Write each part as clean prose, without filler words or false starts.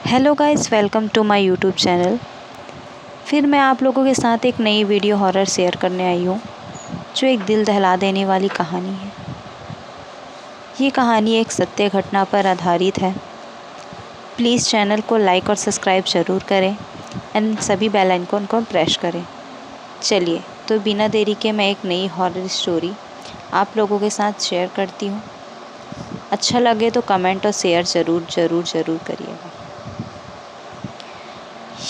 Hello guys, welcome to my YouTube channel. फिर मैं आप लोगों के साथ एक नई वीडियो हॉरर शेयर करने आई हूँ, जो एक दिल दहला देने वाली कहानी है। ये कहानी एक सत्य घटना पर आधारित है। प्लीज़ चैनल को लाइक और सब्सक्राइब ज़रूर करें एंड सभी बेल आइकन को प्रेस करें। चलिए तो बिना देरी के मैं एक नई हॉरर स्टोरी आप लोगों के साथ शेयर करती हूँ। अच्छा लगे तो कमेंट और शेयर ज़रूर करिएगा।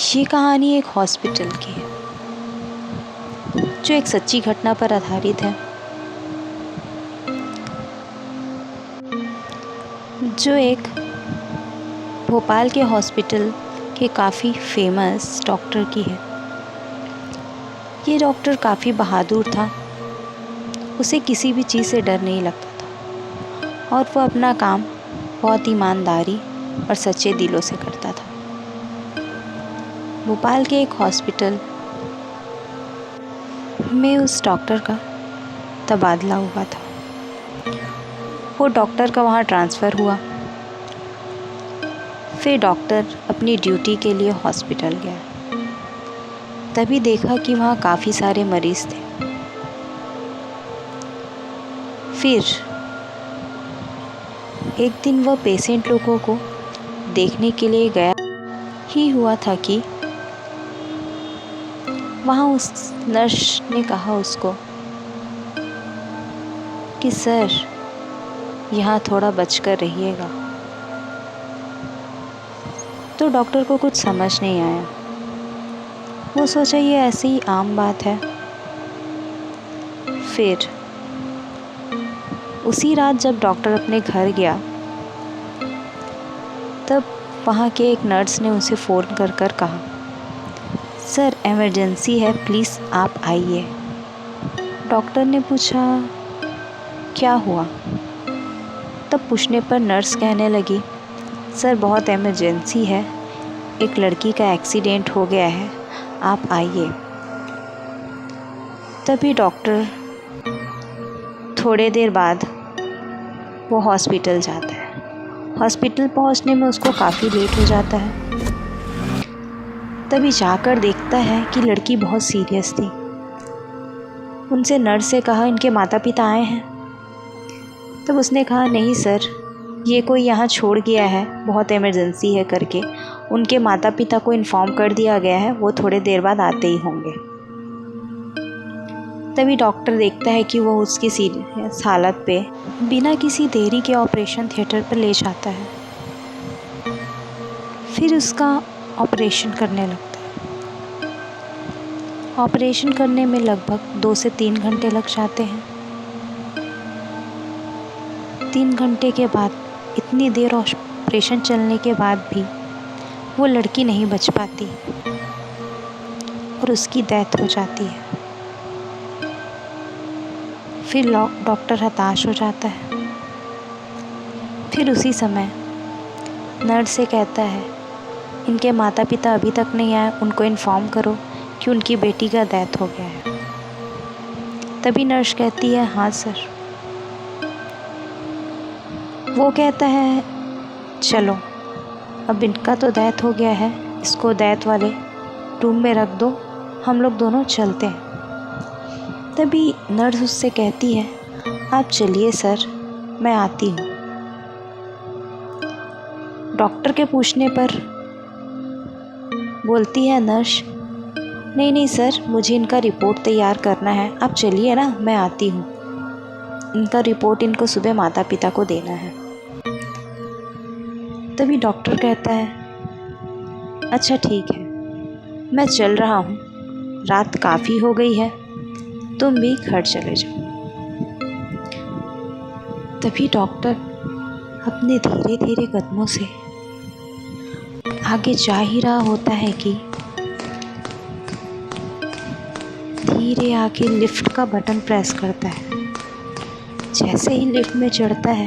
ये कहानी एक हॉस्पिटल की है, जो एक सच्ची घटना पर आधारित है, जो एक भोपाल के हॉस्पिटल के काफ़ी फेमस डॉक्टर की है। ये डॉक्टर काफ़ी बहादुर था, उसे किसी भी चीज़ से डर नहीं लगता था और वह अपना काम बहुत ईमानदारी और सच्चे दिलों से करता था। भोपाल के एक हॉस्पिटल में उस डॉक्टर का तबादला हुआ था। वो डॉक्टर का वहाँ ट्रांसफ़र हुआ। फिर डॉक्टर अपनी ड्यूटी के लिए हॉस्पिटल गया। तभी देखा कि वहाँ काफ़ी सारे मरीज़ थे। फिर एक दिन वह पेशेंट लोगों को देखने के लिए गया ही हुआ था कि वहाँ उस नर्स ने कहा उसको कि सर, यहाँ थोड़ा बचकर रहिएगा। तो डॉक्टर को कुछ समझ नहीं आया। वो सोचा ये ऐसी ही आम बात है। फिर उसी रात जब डॉक्टर अपने घर गया, तब वहाँ के एक नर्स ने उसे फ़ोन कर कहा, सर इमरजेंसी है, प्लीज़ आप आइए। डॉक्टर ने पूछा क्या हुआ? तब पूछने पर नर्स कहने लगी, सर बहुत इमरजेंसी है, एक लड़की का एक्सीडेंट हो गया है, आप आइए। तभी डॉक्टर थोड़े देर बाद वो हॉस्पिटल जाता है। हॉस्पिटल पहुंचने में उसको काफ़ी लेट हो जाता है। तभी जाकर देखता है कि लड़की बहुत सीरियस थी। उनसे नर्स से कहा, इनके माता पिता आए हैं? तब उसने कहा, नहीं सर, ये कोई यहाँ छोड़ गया है, बहुत इमरजेंसी है करके उनके माता पिता को इन्फॉर्म कर दिया गया है, वो थोड़े देर बाद आते ही होंगे। तभी डॉक्टर देखता है कि वो उसकी सीरियस हालत पे बिना किसी देरी के ऑपरेशन थिएटर पर ले जाता है। फिर उसका ऑपरेशन करने लगता है। ऑपरेशन करने में लगभग 2 से 3 घंटे लग जाते हैं। 3 घंटे के बाद, इतनी देर ऑपरेशन चलने के बाद भी वो लड़की नहीं बच पाती और उसकी डेथ हो जाती है। फिर डॉक्टर हताश हो जाता है। फिर उसी समय नर्स से कहता है, इनके माता पिता अभी तक नहीं आए, उनको इन्फॉर्म करो कि उनकी बेटी का डेथ हो गया है। तभी नर्स कहती है, हाँ सर। वो कहता है, चलो अब इनका तो डेथ हो गया है, इसको डेथ वाले रूम में रख दो, हम लोग दोनों चलते हैं। तभी नर्स उससे कहती है, आप चलिए सर, मैं आती हूँ। डॉक्टर के पूछने पर बोलती है नर्स, नहीं सर, मुझे इनका रिपोर्ट तैयार करना है, आप चलिए ना, मैं आती हूँ। इनका रिपोर्ट इनको सुबह माता पिता को देना है। तभी डॉक्टर कहता है, अच्छा ठीक है, मैं चल रहा हूँ, रात काफ़ी हो गई है, तुम भी घर चले जाओ। तभी डॉक्टर अपने धीरे धीरे कदमों से आगे जा ही रहा होता है कि धीरे आके लिफ्ट का बटन प्रेस करता है। जैसे ही लिफ्ट में चढ़ता है,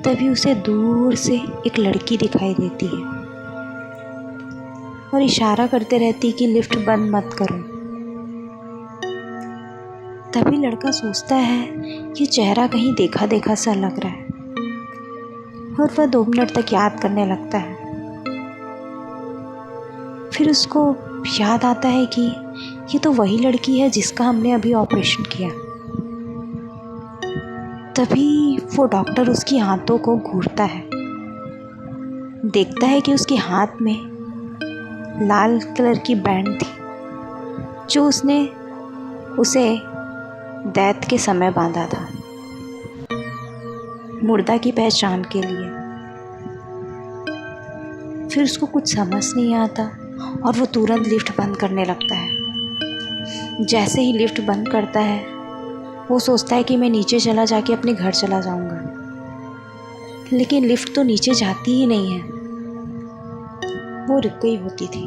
तभी उसे दूर से एक लड़की दिखाई देती है और इशारा करते रहती है कि लिफ्ट बंद मत करो। तभी लड़का सोचता है कि चेहरा कहीं देखा देखा सा लग रहा है और वह 2 मिनट तक याद करने लगता है। फिर उसको याद आता है कि ये तो वही लड़की है जिसका हमने अभी ऑपरेशन किया। तभी वो डॉक्टर उसकी हाथों को घूरता है, देखता है कि उसके हाथ में लाल कलर की बैंड थी जो उसने उसे डेथ के समय बांधा था, मुर्दा की पहचान के लिए। फिर उसको कुछ समझ नहीं आता और वो तुरंत लिफ्ट बंद करने लगता है। जैसे ही लिफ्ट बंद करता है वो सोचता है कि मैं नीचे चला जाके अपने घर चला जाऊंगा, लेकिन लिफ्ट तो नीचे जाती ही नहीं है, वो रुक गई होती थी।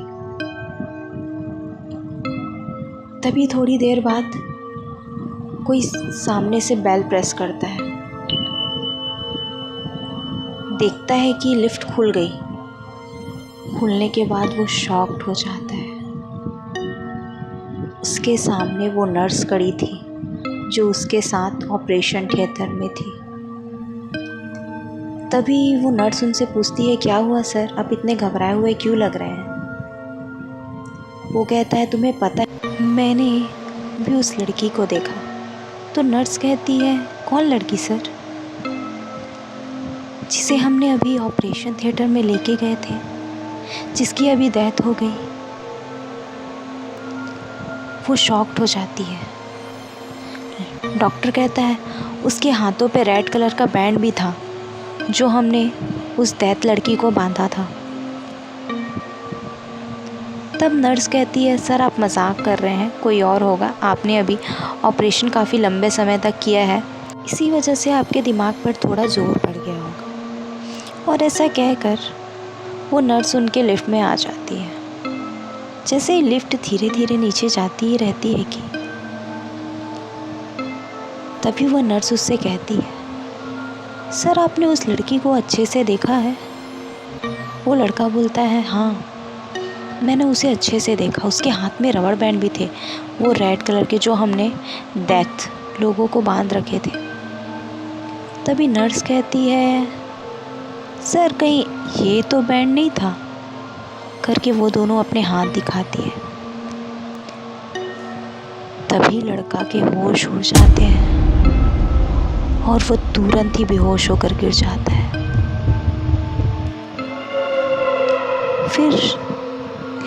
तभी थोड़ी देर बाद कोई सामने से बेल प्रेस करता है, देखता है कि लिफ्ट खुल गई। खुलने के बाद वो शॉक्ड हो जाता है। उसके सामने वो नर्स खड़ी थी जो उसके साथ ऑपरेशन थिएटर में थी। तभी वो नर्स उनसे पूछती है, क्या हुआ सर, आप इतने घबराए हुए क्यों लग रहे हैं? वो कहता है, तुम्हें पता है मैंने भी उस लड़की को देखा। तो नर्स कहती है, कौन लड़की सर? जिसे हमने अभी ऑपरेशन थिएटर में लेके गए थे, जिसकी अभी डेथ हो गई। वो शॉक्ड हो जाती है। डॉक्टर कहता है, उसके हाथों पे रेड कलर का बैंड भी था जो हमने उस डेथ लड़की को बांधा था। तब नर्स कहती है, सर आप मजाक कर रहे हैं, कोई और होगा, आपने अभी ऑपरेशन काफ़ी लंबे समय तक किया है, इसी वजह से आपके दिमाग पर थोड़ा जोर पड़ गया होगा। और ऐसा कहकर वो नर्स उनके लिफ्ट में आ जाती है। जैसे ही लिफ्ट धीरे धीरे नीचे जाती ही रहती है कि तभी वो नर्स उससे कहती है, सर आपने उस लड़की को अच्छे से देखा है? वो लड़का बोलता है, हाँ मैंने उसे अच्छे से देखा, उसके हाथ में रबड़ बैंड भी थे, वो रेड कलर के जो हमने डेथ लोगों को बांध रखे थे। तभी नर्स कहती है, सर कहीं ये तो बैंड नहीं था? करके वो दोनों अपने हाथ दिखाती है। तभी लड़का के होश उड़ जाते हैं और वो तुरंत ही बेहोश होकर गिर जाता है। फिर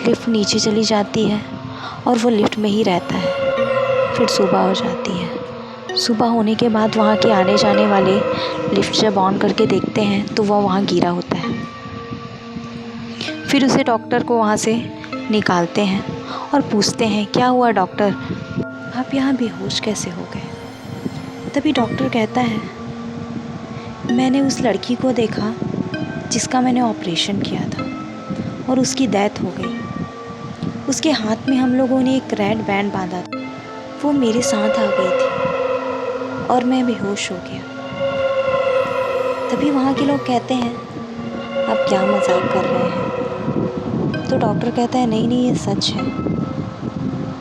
लिफ्ट नीचे चली जाती है और वो लिफ्ट में ही रहता है। फिर सुबह हो जाती है। सुबह होने के बाद वहाँ के आने जाने वाले लिफ्ट जब ऑन करके देखते हैं तो वह वहाँ गिरा होता है। फिर उसे डॉक्टर को वहाँ से निकालते हैं और पूछते हैं, क्या हुआ डॉक्टर, आप यहाँ बेहोश कैसे हो गए? तभी डॉक्टर कहता है, मैंने उस लड़की को देखा जिसका मैंने ऑपरेशन किया था और उसकी डेथ हो गई। उसके हाथ में हम लोगों ने एक रेड बैंड बांधा था, वो मेरे साथ आ गई थी और मैं बेहोश हो गया। तभी वहाँ के लोग कहते हैं, आप क्या मजाक कर रहे हैं? तो डॉक्टर कहता है, नहीं नहीं ये सच है,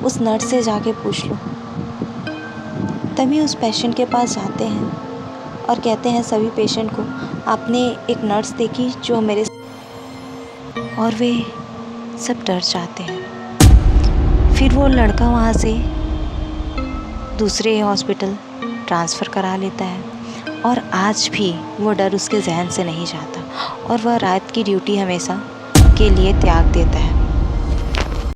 उस नर्स से जाके पूछ लो। तभी उस पेशेंट के पास जाते हैं और कहते हैं सभी पेशेंट को, आपने एक नर्स देखी जो मेरे, और वे सब डर जाते हैं। फिर वो लड़का वहाँ से दूसरे हॉस्पिटल ट्रांसफ़र करा लेता है और आज भी वो डर उसके जहन से नहीं जाता और वह रात की ड्यूटी हमेशा के लिए त्याग देता है।